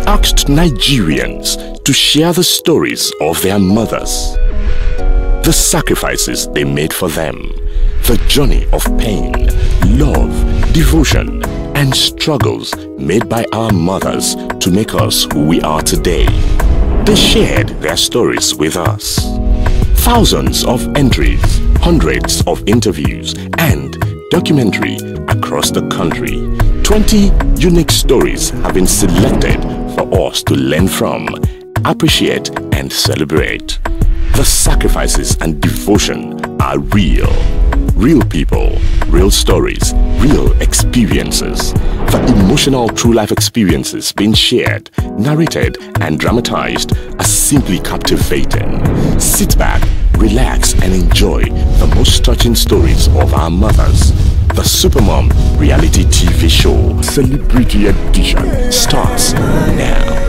asked Nigerians to share the stories of their mothers, the sacrifices they made for them, the journey of pain, love, devotion, and struggles made by our mothers to make us who we are today. They shared their stories with us. Thousands of entries, hundreds of interviews, and documentary across the country. 20 unique stories have been selected for us to learn from, appreciate, and celebrate. The sacrifices and devotion are real. Real people, real stories, real experiences. The emotional true life experiences being shared, narrated, and dramatized are simply captivating. Sit back, relax, and enjoy the most touching stories of our mothers. The Supermom reality TV show Celebrity Edition starts now.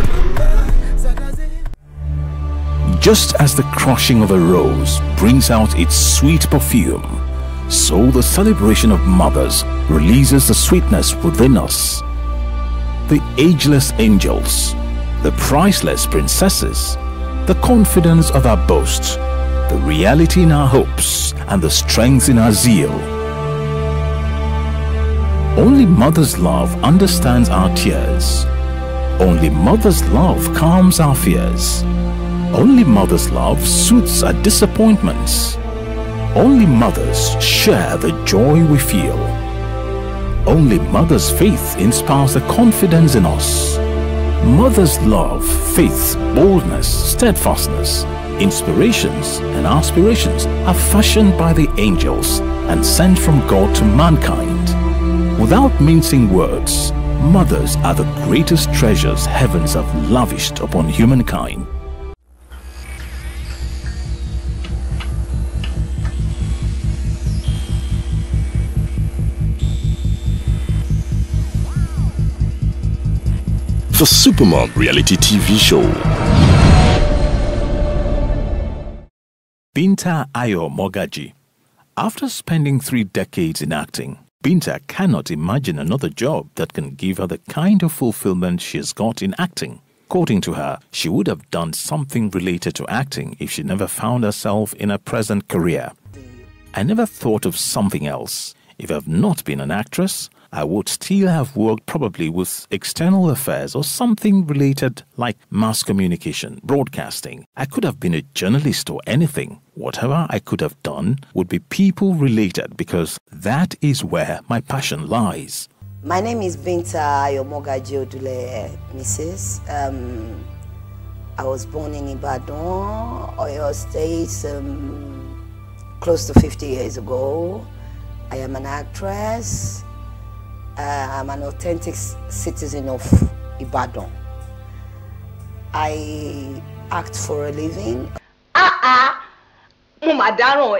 Just as the crushing of a rose brings out its sweet perfume, so the celebration of mothers releases the sweetness within us. The ageless angels, the priceless princesses, the confidence of our boast, the reality in our hopes, and the strength in our zeal. Only mother's love understands our tears. Only mother's love calms our fears. Only mother's love soothes our disappointments. Only mothers share the joy we feel. Only mother's faith inspires the confidence in us. Mother's love, faith, boldness, steadfastness, inspirations and aspirations are fashioned by the angels and sent from God to mankind. Without mincing words, mothers are the greatest treasures heavens have lavished upon humankind. The Supermom reality TV show. Binta Ayo Mogaji. After spending 3 decades in acting, Binta cannot imagine another job that can give her the kind of fulfillment she has got in acting. According to her, she would have done something related to acting if she never found herself in her present career. I never thought of something else. If I have not been an actress, I would still have worked probably with external affairs or something related like mass communication, broadcasting. I could have been a journalist or anything. Whatever I could have done would be people related because that is where my passion lies. My name is Binta Ayo Mogaji Odule, Mrs. I was born in Ibadan, Oyo State, close to 50 years ago. I am an actress. I'm an authentic citizen of Ibadan. I act for a living. Mo ma daran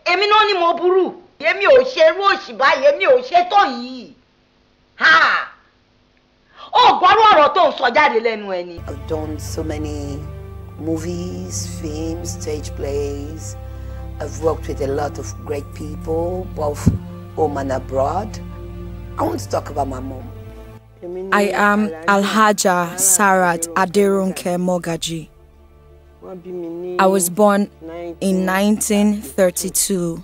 èmi náà ni mo burú. Èmi ò ṣe ru òṣìbá, èmi ò ṣe tó yìí. Ha! Ó gbọ́rọ̀ ọ̀rọ̀ tó ń sọ jáde lẹ́nu ẹ ni. I've done so many movies, films, stage plays. I've worked with a lot of great people, both home and abroad. I want to talk about my mom. I am Alhaja Sarat Aderunke Mogaji. I was born in 1932,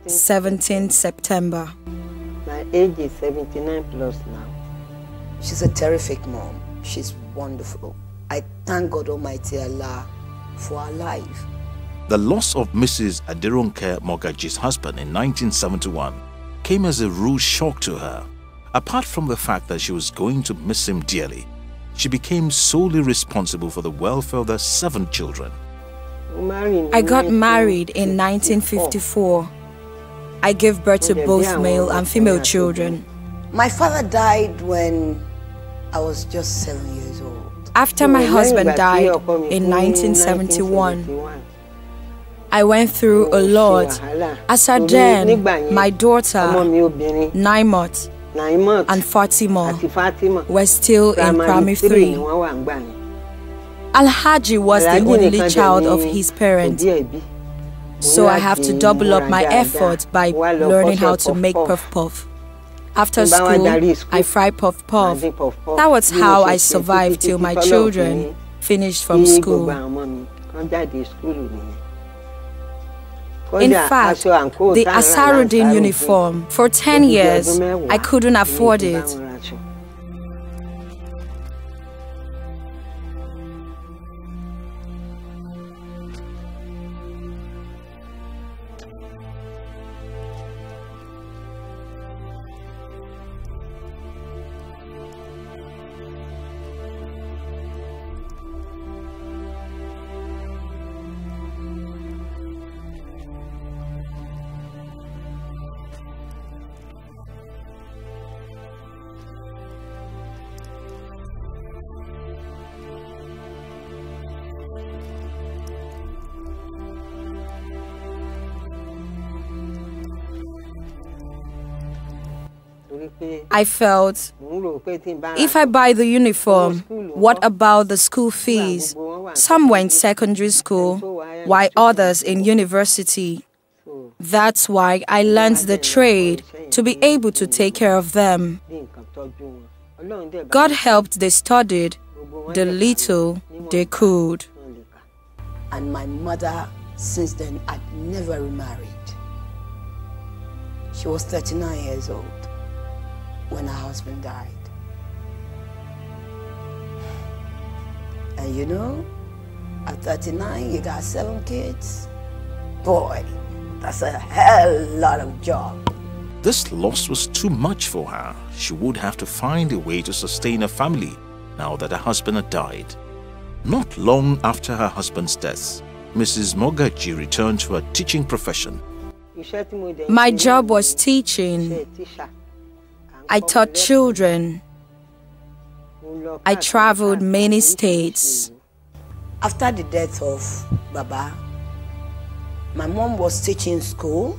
17 September. My age is 79 plus now. She's a terrific mom. She's wonderful. I thank God Almighty Allah for her life. The loss of Mrs. Aderunke Mogaji's husband in 1971 came as a rude shock to her. Apart from the fact that she was going to miss him dearly, she became solely responsible for the welfare of their 7 children. I got married in 1954. I gave birth to both male and female children. My father died when I was just 7 years old. After my husband died in 1971, I went through a lot. As at then, my daughter, Naimot, and Fatima were still in primary 3. Alhaji was the only child of his parents, so I have to double up my efforts by learning how to make puff puff. After school, I fry puff-puff. That was how I survived till my children finished from school. In fact, the Asarudin uniform, for 10 years, I couldn't afford it. I felt, if I buy the uniform, what about the school fees? Some were in secondary school, while others in university. That's why I learned the trade to be able to take care of them. God helped, they studied the little they could. And my mother, since then, had never remarried. She was 39 years old when her husband died. And you know, at 39, you got 7 kids. Boy, that's a hell lot of job. This loss was too much for her. She would have to find a way to sustain her family now that her husband had died. Not long after her husband's death, Mrs. Mogaji returned to her teaching profession. My job was teaching. I taught children. I traveled many states. After the death of Baba, my mom was teaching school.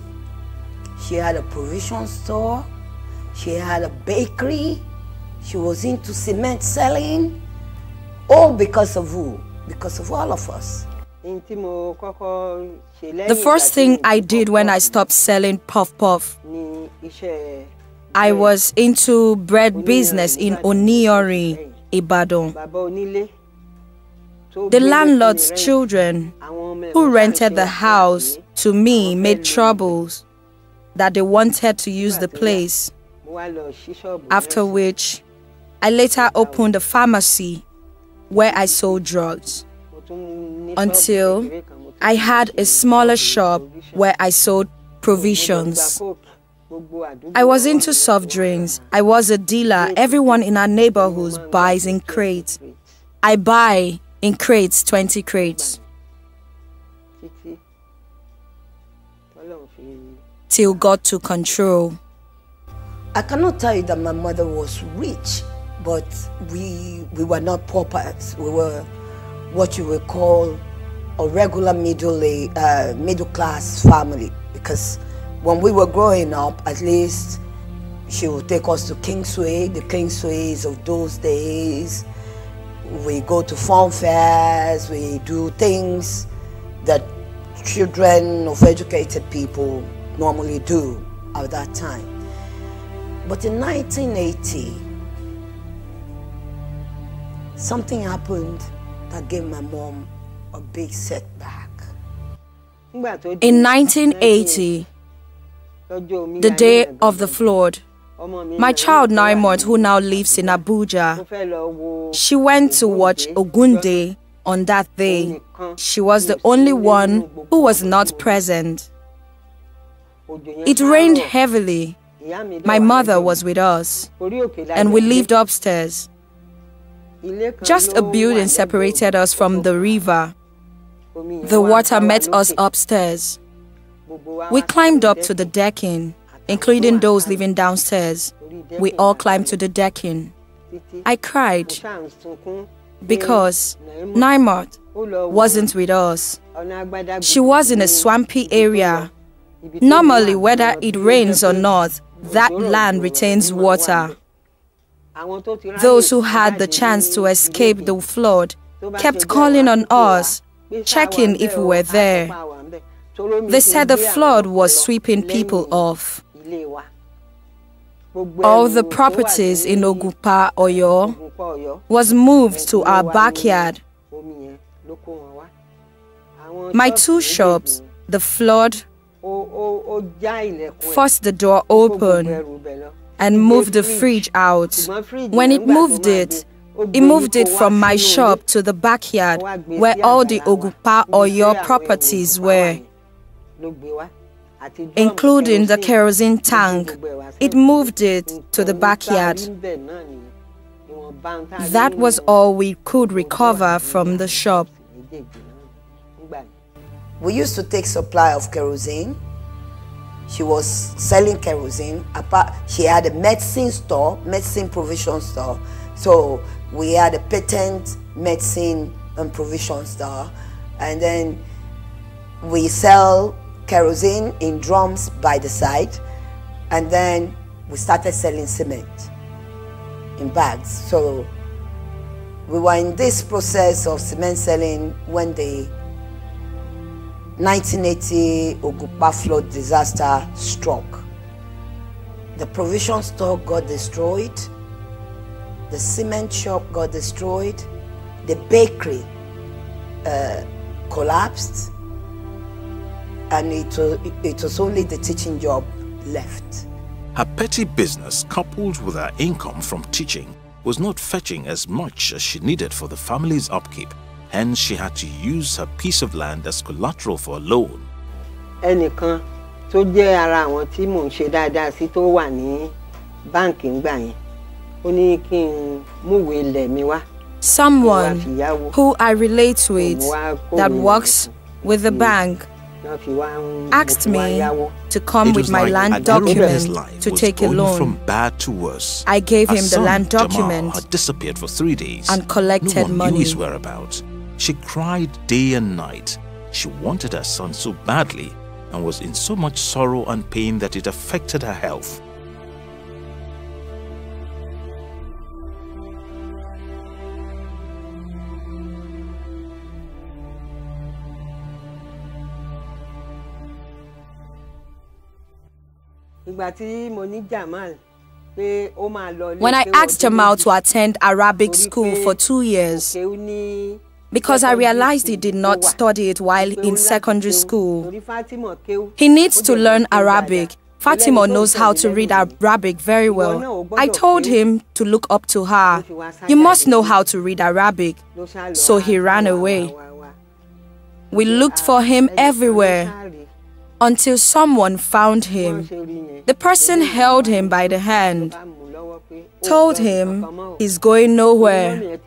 She had a provision store. She had a bakery. She was into cement selling. All because of who? Because of all of us. The first thing I did when I stopped selling puff-puff, I was into bread business in Oniori, Ibadan. The landlord's children who rented the house to me made troubles that they wanted to use the place, after which I later opened a pharmacy where I sold drugs, until I had a smaller shop where I sold provisions. I was into soft drinks. I was a dealer. Everyone in our neighborhood buys in crates. I buy in crates, 20 crates. Till God took control. I cannot tell you that my mother was rich, but we were not paupers. We were what you would call a regular middle class family, because when we were growing up, at least she would take us to Kingsway, the Kingsways of those days. We go to fun fairs, we do things that children of educated people normally do at that time. But in 1980, something happened that gave my mom a big setback. In 1980, the day of the flood, my child 9 months, who now lives in Abuja, she went to watch Ogunde on that day. She was the only one who was not present. It rained heavily. My mother was with us, and we lived upstairs. Just a building separated us from the river. The water met us upstairs. We climbed up to the decking, including those living downstairs. We all climbed to the decking. I cried because Naimot wasn't with us. She was in a swampy area. Normally, whether it rains or not, that land retains water. Those who had the chance to escape the flood kept calling on us, checking if we were there. They said the flood was sweeping people off. All the properties in Ogunpa, Oyo, was moved to our backyard. My 2 shops, the flood forced the door open and moved the fridge out. When it moved it from my shop to the backyard where all the Ogunpa, Oyo properties were, including the kerosene tank. It moved it to the backyard. That was all we could recover from the shop. We used to take supply of kerosene. She was selling kerosene. She had a medicine store, medicine provision store. So we had a patent medicine and provision store. And then we sell kerosene in drums by the side. And then we started selling cement in bags. So we were in this process of cement selling when the 1980 Ogunpa flood disaster struck. The provision store got destroyed, the cement shop got destroyed, the bakery collapsed, and it was only the teaching job left. Her petty business, coupled with her income from teaching, was not fetching as much as she needed for the family's upkeep. Hence, she had to use her piece of land as collateral for a loan. Ẹnìkan tó jẹ́ ara àwọn tí mò ń ṣe dáadáa sí tó wà ní báǹkì ńgbà yẹn, ó ní kí n múwèé ilẹ̀ mi wá. Someone who I relate with that works with the bank asked me to come with my land document to take a loan. From bad to worse. I gave him the land document. Jamal had disappeared for 3 days and collected money. No one money. knew his whereabouts. She cried day and night. She wanted her son so badly and was in so much sorrow and pain that it affected her health. When I asked Jamal to attend Arabic school for 2 years, because I realized he did not study it while in secondary school, he needs to learn Arabic. Fatima knows how to read Arabic very well. I told him to look up to her. You must know how to read Arabic. So he ran away. We looked for him everywhere until someone found him. The person held him by the hand, told him he's going nowhere,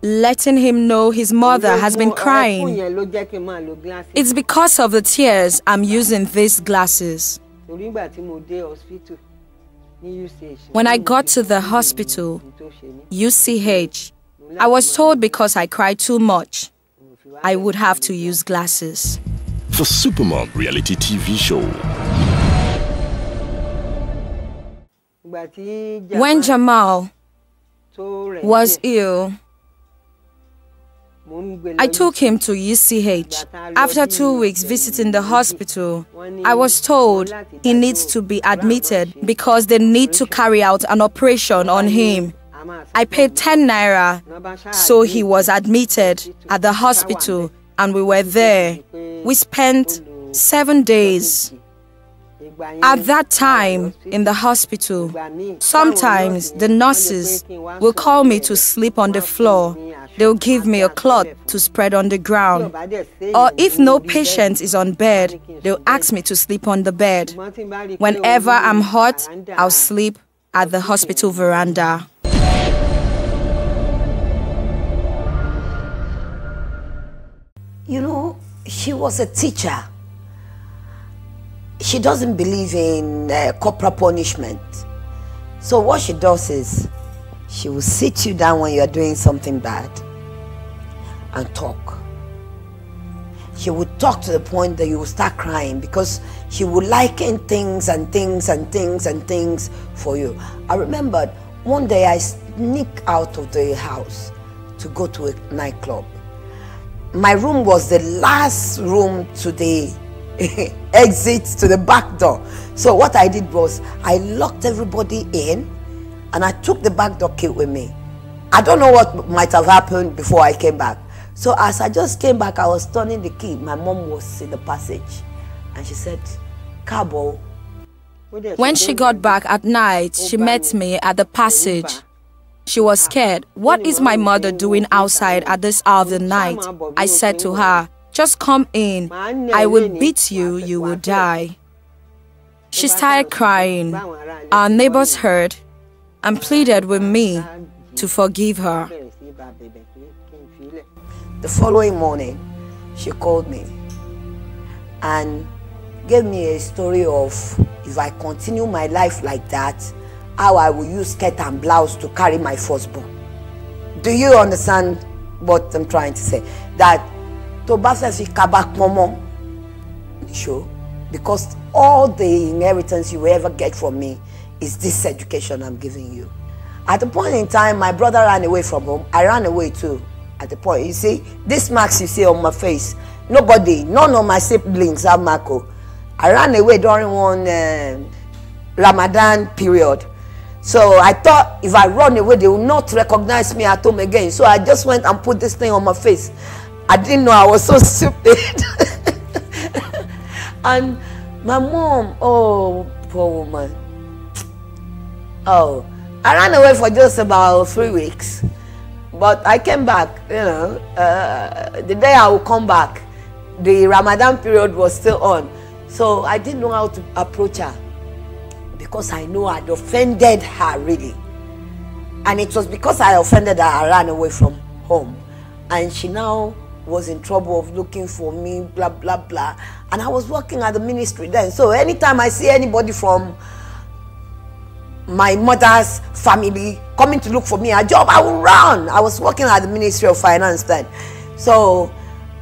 letting him know his mother has been crying. It's because of the tears I'm using these glasses. When I got to the hospital, UCH, I was told because I cried too much, I would have to use glasses. The Supermom reality TV show. When Jamal was ill, I took him to UCH. After 2 weeks visiting the hospital, I was told he needs to be admitted because they need to carry out an operation on him. I paid 10 naira, so he was admitted at the hospital and we were there. We spent 7 days. At that time, in the hospital, sometimes the nurses will call me to sleep on the floor. They'll give me a cloth to spread on the ground. Or if no patient is on bed, they'll ask me to sleep on the bed. Whenever I'm hot, I'll sleep at the hospital veranda. You know, she was a teacher. She doesn't believe in corporal punishment. So what she does is, she will sit you down when you're doing something bad and talk. She would talk to the point that you will start crying because she would liken things and things and things and things for you. I remembered one day I sneaked out of the house to go to a nightclub. My room was the last room to the exit to the back door. So what I did was I locked everybody in and I took the back door key with me. I don't know what might have happened before I came back. So as I just came back, I was turning the key. My mom was in the passage and she said, Cabo. When she got back at night, she met me at the passage. She was scared. What is my mother doing outside at this hour of the night? I said to her, just come in. I will beat you, you will die. She started crying. Our neighbors heard and pleaded with me to forgive her. The following morning, she called me and gave me a story of if I continue my life like that, how I will use skirt and blouse to carry my firstborn. Do you understand what I'm trying to say? That to bafe kabak momo show, because all the inheritance you will ever get from me is this education I'm giving you. At the point in time, my brother ran away from home. I ran away too. At the point, you see, this marks you see on my face, none of my siblings have Marco. I ran away during one Ramadan period. So I thought if I run away, they will not recognize me at home again. So I just went and put this thing on my face. I didn't know I was so stupid. And my mom, oh, poor woman. Oh, I ran away for just about 3 weeks. But I came back, you know, the day I will come back, the Ramadan period was still on. So I didn't know how to approach her because I know I'd offended her really. And it was because I offended her, I ran away from home. And she now was in trouble of looking for me, blah, blah, blah. And I was working at the ministry then. So anytime I see anybody from my mother's family coming to look for me a job, I will run. I was working at the Ministry of Finance then. So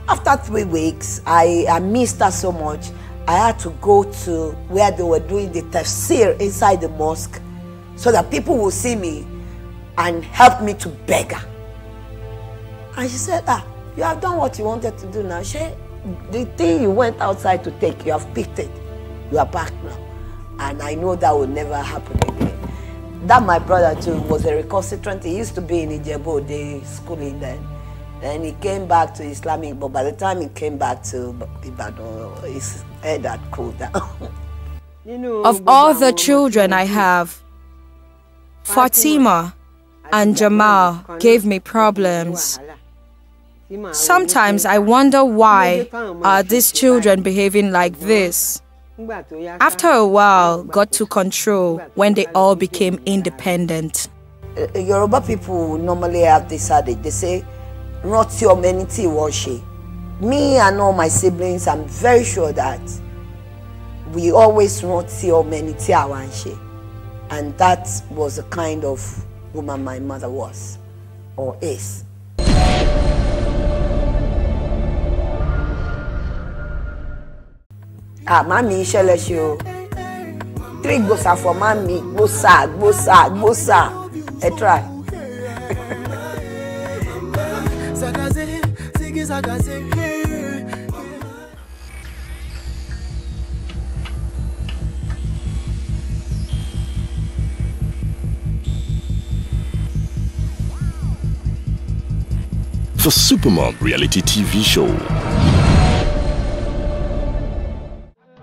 after 3 weeks, I missed her so much. I had to go to where they were doing the tafsir inside the mosque so that people will see me and help me to beg her. And she said, you have done what you wanted to do now. The thing you went outside to take, you have picked it. You are back now. And I know that will never happen again. That my brother too was a recalcitrant. He used to be in Ijebu, the schooling then. Then he came back to Islamic, but by the time he came back to Ibadan, his head had cooled down. Of all the children I have, Fatima and Jamal gave me problems. Sometimes I wonder why are these children behaving like this. After a while, God took control when they all became independent. Yoruba people normally have this adage. They say, "Not your meniti washi." Me and all my siblings, I'm very sure that we always not your meniti awanshi, and that was the kind of woman my mother was or is. Mami ishele show. 3 gbosa for mami, gbosa. I try. The Supermom reality TV show.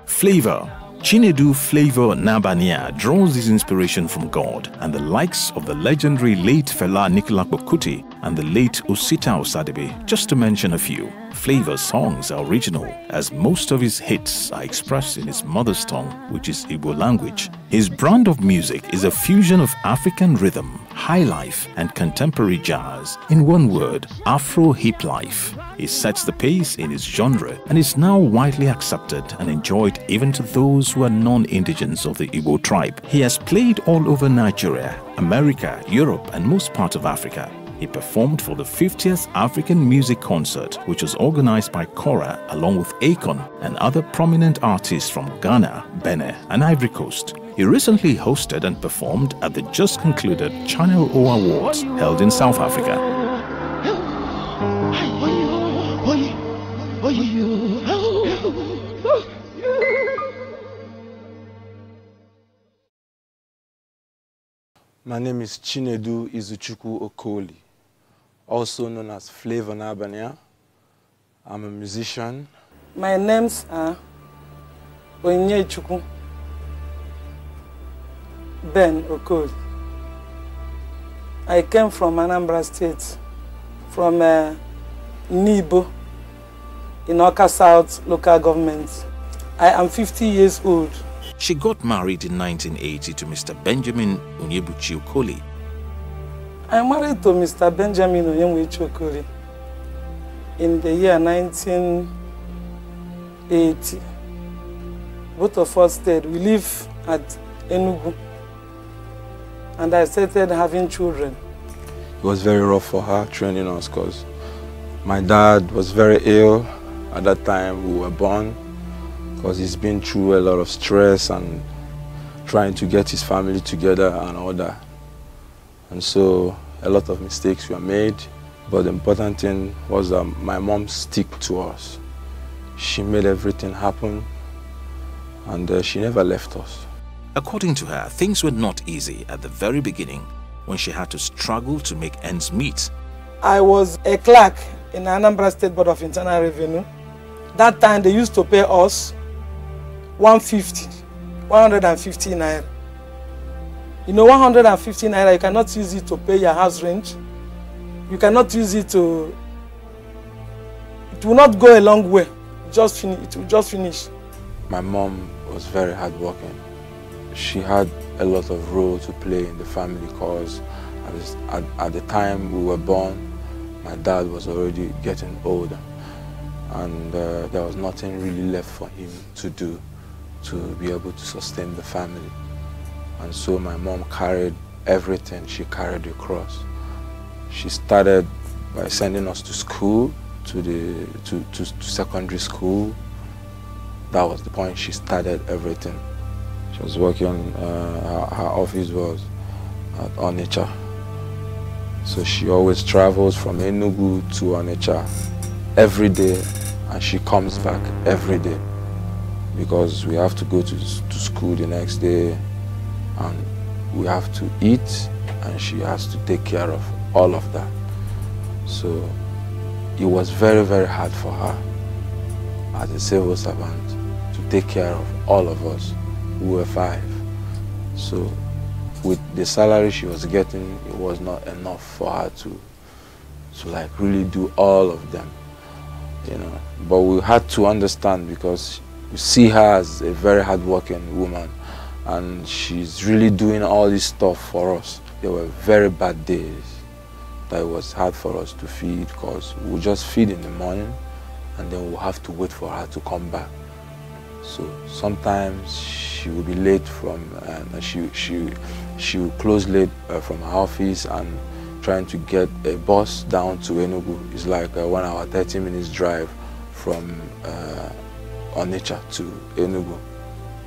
Flavor. Chinedu Flavor Nabania draws his inspiration from God and the likes of the legendary late Fela Anikulapo Kuti and the late Osita Osadebe, just to mention a few. Flavor's songs are original, as most of his hits are expressed in his mother's tongue, which is Igbo language. His brand of music is a fusion of African rhythm, high life, and contemporary jazz. In one word, Afro hip life. He sets the pace in his genre and is now widely accepted and enjoyed even to those who are non-indigents of the Igbo tribe. He has played all over Nigeria, America, Europe, and most parts of Africa. He performed for the 50th African Music Concert, which was organized by Kora along with Akon and other prominent artists from Ghana, Benin, and Ivory Coast. He recently hosted and performed at the just concluded Channel O Awards held in South Africa. My name is Chinedu Izuchukwu Okoli, also known as Flavor Nabania. I'm a musician. My names are Onyechukwu Ben Okoli. I came from Anambra State, from Nibo, in Oka South local government. I am 50 years old. She got married in 1980 to Mr. Benjamin Onyebuchi Okoli. I married to Mr. Benjamin Onyebuchi Okoli in the year 1980. Both of us stayed. We live at Enugu. And I started having children. It was very rough for her training us because my dad was very ill at that time we were born, because he's been through a lot of stress and trying to get his family together and all that. And so a lot of mistakes were made, but the important thing was that my mom stuck to us. She made everything happen, and she never left us. According to her, things were not easy at the very beginning when she had to struggle to make ends meet. I was a clerk in Anambra State Board of Internal Revenue. That time they used to pay us 150 naira. You know, 150 naira, you cannot use it to pay your house rent. You cannot use it to... It will not go a long way. It will just finish. My mom was very hardworking. She had a lot of role to play in the family because at the time we were born, my dad was already getting older, and there was nothing really left for him to do to be able to sustain the family. And so my mom carried everything. She carried the cross. She started by sending us to school, to secondary school. That was the point she started everything. She was working, her office was at Onitsha. So she always travels from Enugu to Onitsha every day, and she comes back every day because we have to go to school the next day, and we have to eat, and she has to take care of all of that. So it was very, very hard for her as a civil servant to take care of all of us. We were 5. So with the salary she was getting, it was not enough for her to like really do all of them, you know. But we had to understand, because we see her as a very hardworking woman, and she's really doing all this stuff for us. There were very bad days that it was hard for us to feed, because we'll just feed in the morning and then we'll have to wait for her to come back. So sometimes she would be late from, she would close late from her office, and trying to get a bus down to Enugu is like a 1 hour, 30 minutes drive from Onitsha to Enugu,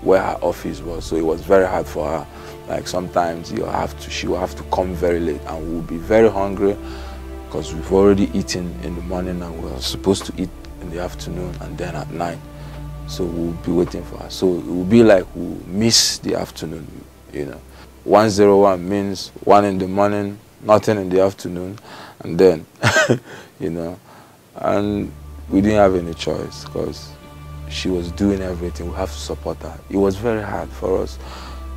where her office was. So it was very hard for her. Like sometimes she will have to come very late, and we'll be very hungry because we've already eaten in the morning and we're supposed to eat in the afternoon and then at night. So we'll be waiting for her. So it will be like we'll miss the afternoon, you know. 101 means 1 in the morning, nothing in the afternoon, and then, you know. And we didn't have any choice because she was doing everything. We have to support her. It was very hard for us,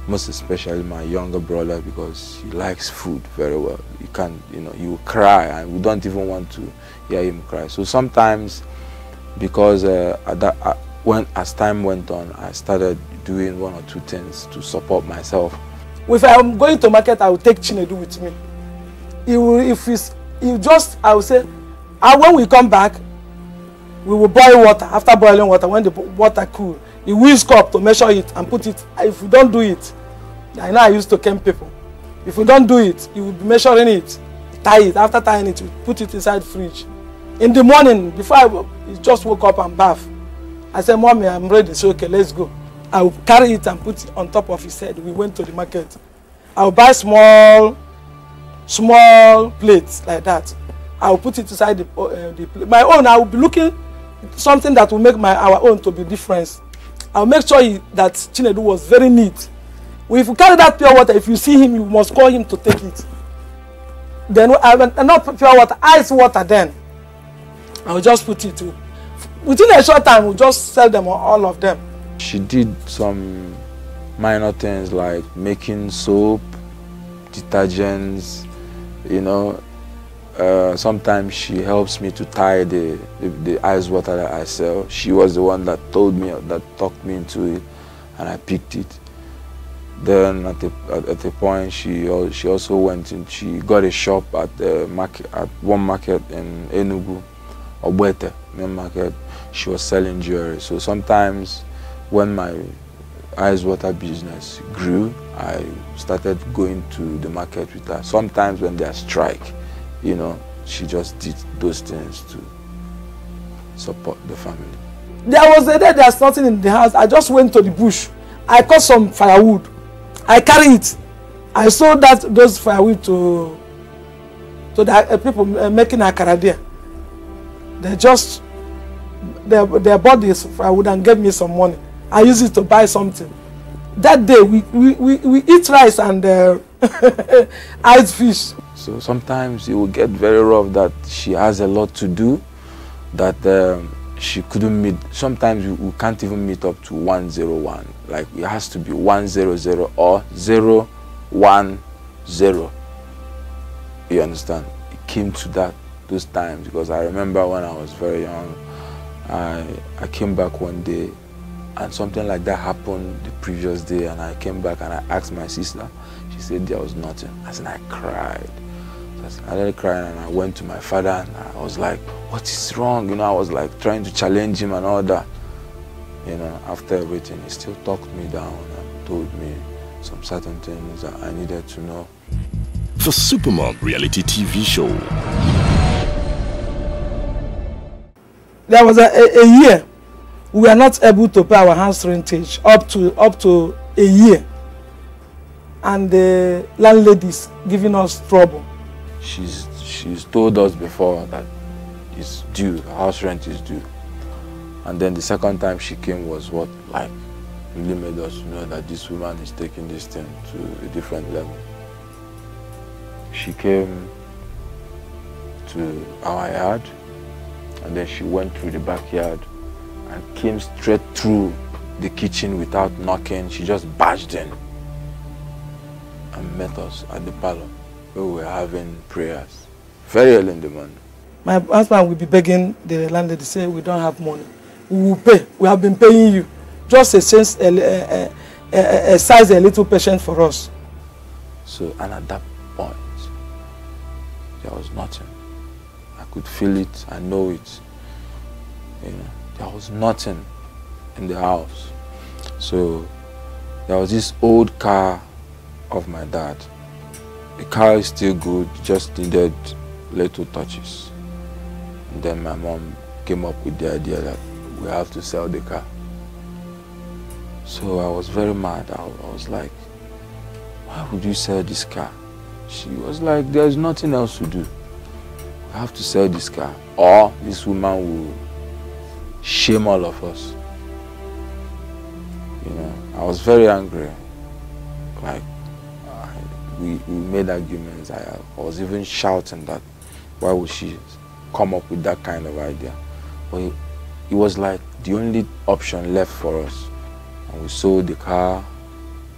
most especially my younger brother, because he likes food very well. You can't, you know, he will cry, and we don't even want to hear him cry. So sometimes, because as time went on, I started doing 1 or 2 things to support myself. If I'm going to market, I will take Chinedu with me. I will say, when we come back, we will boil water. After boiling water, when the water cool, we whisk up to measure it and put it. If we don't do it, I know I used to camp people. If we don't do it, you will be measuring it, tie it. After tying it, you put it inside fridge. In the morning, before I just woke up and bath, I said, "Mommy, I'm ready." So okay, let's go. I will carry it and put it on top of his head. We went to the market. I will buy small plates like that. I will put it inside the plate. My own, I will be looking something that will make our own to be different. I will make sure that Chinedu was very neat. If you carry that pure water, if you see him, you must call him to take it. Then, not pure water, ice water then. I will just put it to. Within a short time, we'll just sell them, all of them. She did some minor things like making soap, detergents, you know. Sometimes she helps me to tie the ice water that I sell. She was the one that told me, that talked me into it, and I picked it. Then at the point, she also went and she got a shop at the market, at one market in Enugu, Obwete main market. She was selling jewelry. So sometimes when my ice water business grew, I started going to the market with her. Sometimes when there's strike, you know, she just did those things to support the family. There was a day there's nothing in the house. I just went to the bush. I cut some firewood. I carry it. I sold those firewood to the people making akara there. They bought this firewood and gave me some money. I use it to buy something. That day we eat rice and ice fish. So sometimes it will get very rough that she has a lot to do, that she couldn't meet. Sometimes we can't even meet up to 101. Like it has to be 100 or 010. You understand? It came to those times because I remember when I was very young, I came back one day and something like that happened the previous day, and I came back and I asked my sister. She said there was nothing. I cried. I started crying and I went to my father and I was like, what is wrong? You know, I was like trying to challenge him and all that. You know, after everything, he still talked me down and told me some certain things that I needed to know. The Supermom reality TV show. There was a year we were not able to pay our house rentage up to a year, and the landlady's giving us trouble. She's told us before that it's due, house rent is due, and then the second time she came was what like really made us know that this woman is taking this thing to a different level. She came to our yard, and then she went through the backyard and came straight through the kitchen without knocking. She just barged in and met us at the parlor where we were having prayers very early in the morning. My husband will be begging the landlady, say we don't have money. We will pay. We have been paying you. Just exercise a little patience for us. So, and at that point, there was nothing. I could feel it, I know it. You know, there was nothing in the house. So there was this old car of my dad. The car is still good, just needed little touches. And then my mom came up with the idea that we have to sell the car. So I was very mad. I was like, why would you sell this car? She was like, there's nothing else to do. We have to sell this car, or this woman will shame all of us. You know, I was very angry. Like, we made arguments. I was even shouting that, why would she come up with that kind of idea? But it was like the only option left for us. And we sold the car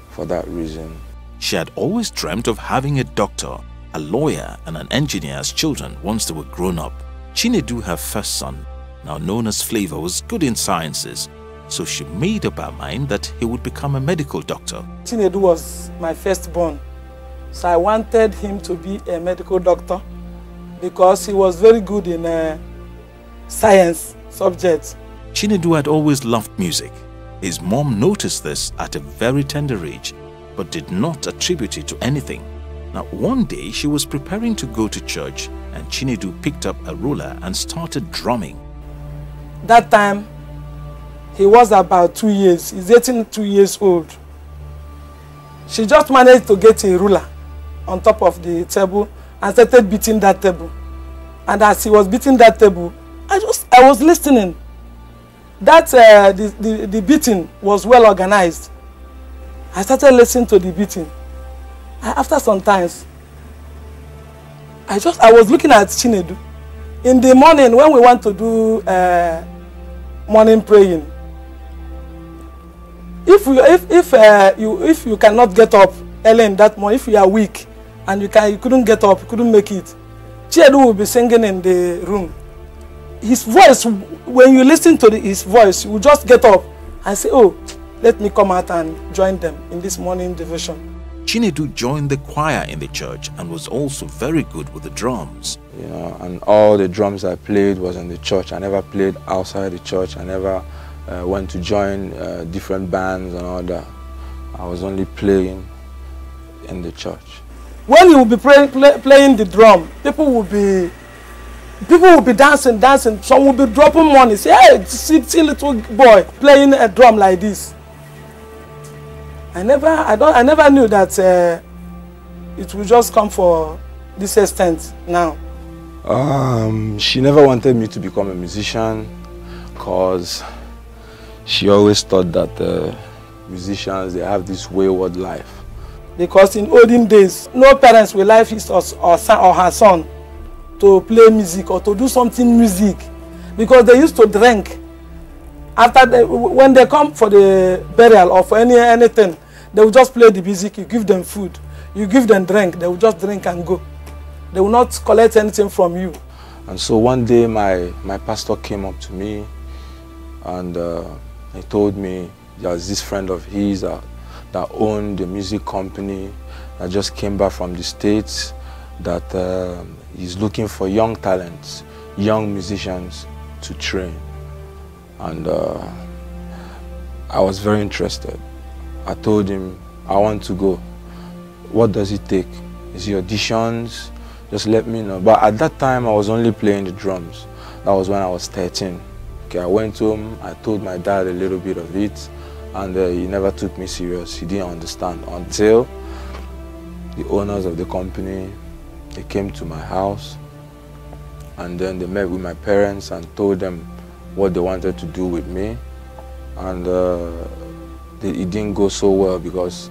for that reason. She had always dreamt of having a doctor, a lawyer and an engineer as children once they were grown up. Chinedu, her first son, now known as Flavor, was good in sciences, so she made up her mind that he would become a medical doctor. Chinedu was my firstborn, so I wanted him to be a medical doctor because he was very good in science subjects. Chinedu had always loved music. His mom noticed this at a very tender age, but did not attribute it to anything. Now, one day she was preparing to go to church and Chinedu picked up a ruler and started drumming. That time, he was about 2 years. He's 82 years old. She just managed to get a ruler on top of the table and started beating that table. And as he was beating that table, I was listening. That the beating was well organized. I started listening to the beating. After some times, I was looking at Chinedu. In the morning, when we want to do morning praying, if you cannot get up early in that morning, if you are weak and you couldn't get up, you couldn't make it, Chinedu will be singing in the room. His voice, when you listen to his voice, you will just get up and say, oh, let me come out and join them in this morning devotion. Chinedu joined the choir in the church and was also very good with the drums. You know, and all the drums I played was in the church. I never played outside the church. I never went to join different bands and all that. I was only playing in the church. When you will be playing the drum, people will be dancing. Some will be dropping money. Say, hey, see little boy playing a drum like this. I never knew that it would just come for this extent now. She never wanted me to become a musician because she always thought that musicians, they have this wayward life. Because in olden days, no parents will allow his or her son to play music or to do something music, because they used to drink. When they come for the burial or for anything, they will just play the music. You give them food, you give them drink, they will just drink and go. They will not collect anything from you. And so one day my pastor came up to me and he told me there was this friend of his that owned a music company that just came back from the States, that he's looking for young talents, young musicians to train. And I was very interested. I told him, I want to go. What does it take? Is it auditions? Just let me know. But at that time, I was only playing the drums. That was when I was 13. Okay, I went home, I told my dad a little bit of it, and he never took me serious. He didn't understand until the owners of the company, they came to my house, and then they met with my parents and told them what they wanted to do with me. And it didn't go so well because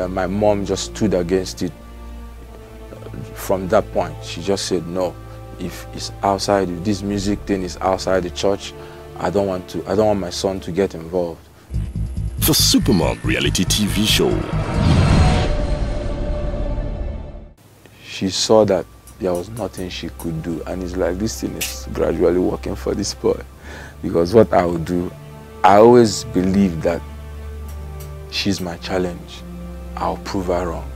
my mom just stood against it. From that point, she just said, no, if it's outside, if this music thing is outside the church, I don't want my son to get involved. The Supermom reality TV show. She saw that there was nothing she could do, and it's like, this thing is gradually working for this boy. Because what I would do, I always believe that she's my challenge. I'll prove her wrong.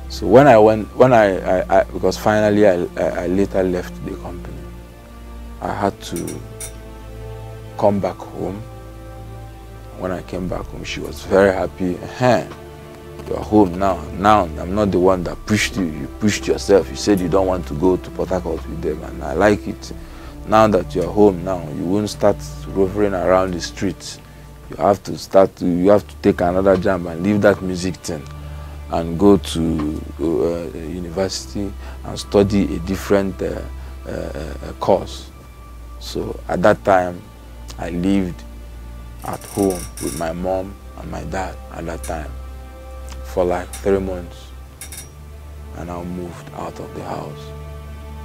So because finally I later left the company, I had to come back home. When I came back home, she was very happy. You're home now. Now I'm not the one that pushed you. You pushed yourself. You said you don't want to go to Port Harcourt with them, and I like it. Now that you're home now, you won't start roving around the streets. You have to take another jump and leave that music thing and go to university and study a different course. So at that time, I lived at home with my mom and my dad at that time for like 3 months, and I moved out of the house.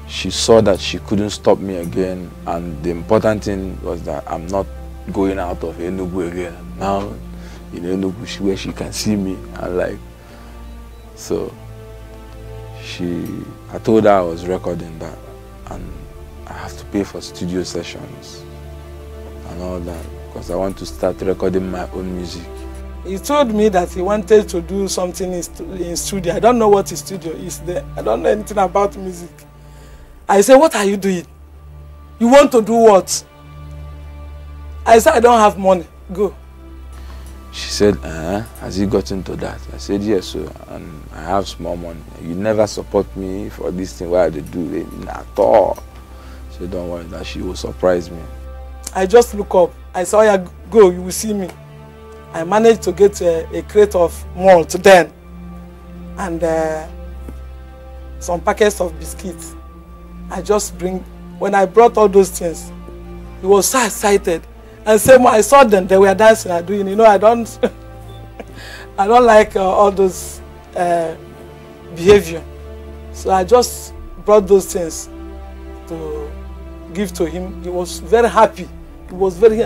She saw that she couldn't stop me again, and the important thing was that I'm not going out of Enugu again. Now in Enugu where she can see me, and like, so I told her I was recording that and I have to pay for studio sessions and all that because I want to start recording my own music. He told me that he wanted to do something in studio. I don't know what his studio is there. I don't know anything about music. I said, what are you doing? You want to do what? I said, I don't have money. Go. She said, has he got into that? I said, yes, sir, and I have small money. You never support me for this thing, why they do it at all. She said, don't worry, that she will surprise me. I just look up. I saw her go, you will see me. I managed to get a crate of malt then and some packets of biscuits. I just bring, when I brought all those things, he was so excited. And same I saw them, they were dancing and doing, you know, I don't, I don't like all those behavior. So I just brought those things to give to him. He was very happy. He was very,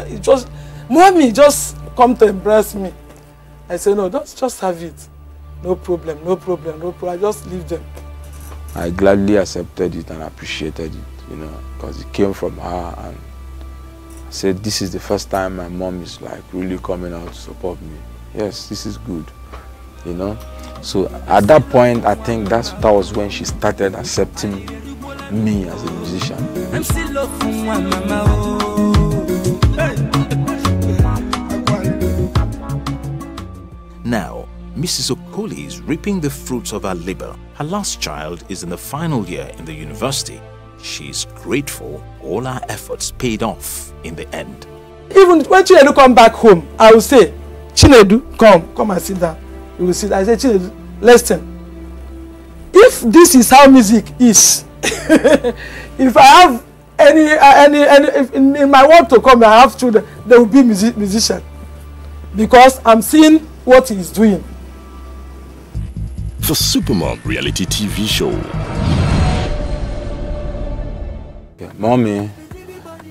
Mommy, just come to embrace me. I said, no, just have it. No problem, no problem, no problem. I just leave them. I gladly accepted it and appreciated it, you know, because it came from her, and I said, this is the first time my mom is like really coming out to support me. Yes, this is good, you know. So at that point, I think that was when she started accepting me as a musician. I'm still loving my mama. Now, Mrs. Okoli is reaping the fruits of her labor. Her last child is in the final year in the university. She's grateful all her efforts paid off in the end. Even when Chinedu come back home, I will say, Chinedu, come and sit down. You will sit. I say, Chinedu, listen. If this is how music is, if I have if in my work to come, I have children, they will be musician, because I'm seeing what he's doing. The Supermom reality TV show. Yeah, Mommy,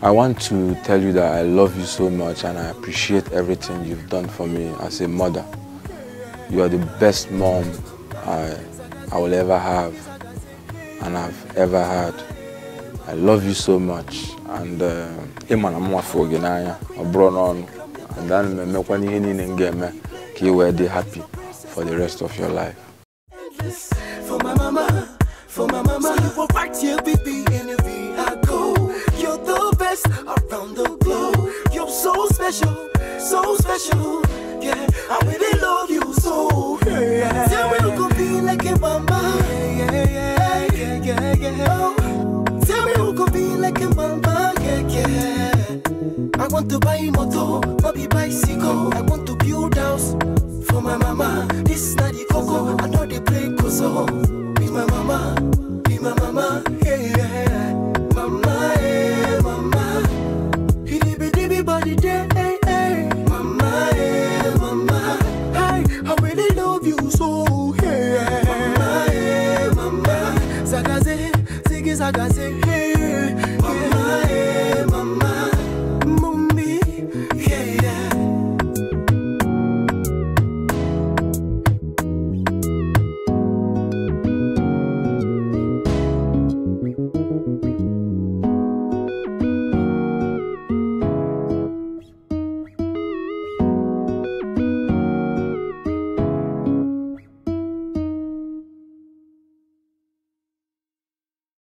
I want to tell you that I love you so much and I appreciate everything you've done for me as a mother. You are the best mom I will ever have and I've ever had. I love you so much, and I'm and then make one you will be happy for the rest of your life. For my mama, so you were right here with me anywhere I go. You're the best around the globe. You're so special, yeah. I really love you so. Yeah. Tell me who could be like a mama. Yeah. Oh, tell me who could be like a mama. Yeah. I want to buy a motor, maybe bicycle. I want to build house for my mama. This is not the coco. I know they play coso. Be my mama, yeah. Mama, yeah, mama. Hiddy body day, hey. Mama, yeah, mama. Hey, I really love you so, yeah. Mama, yeah, mama. Zagaze, ziggy zagaze.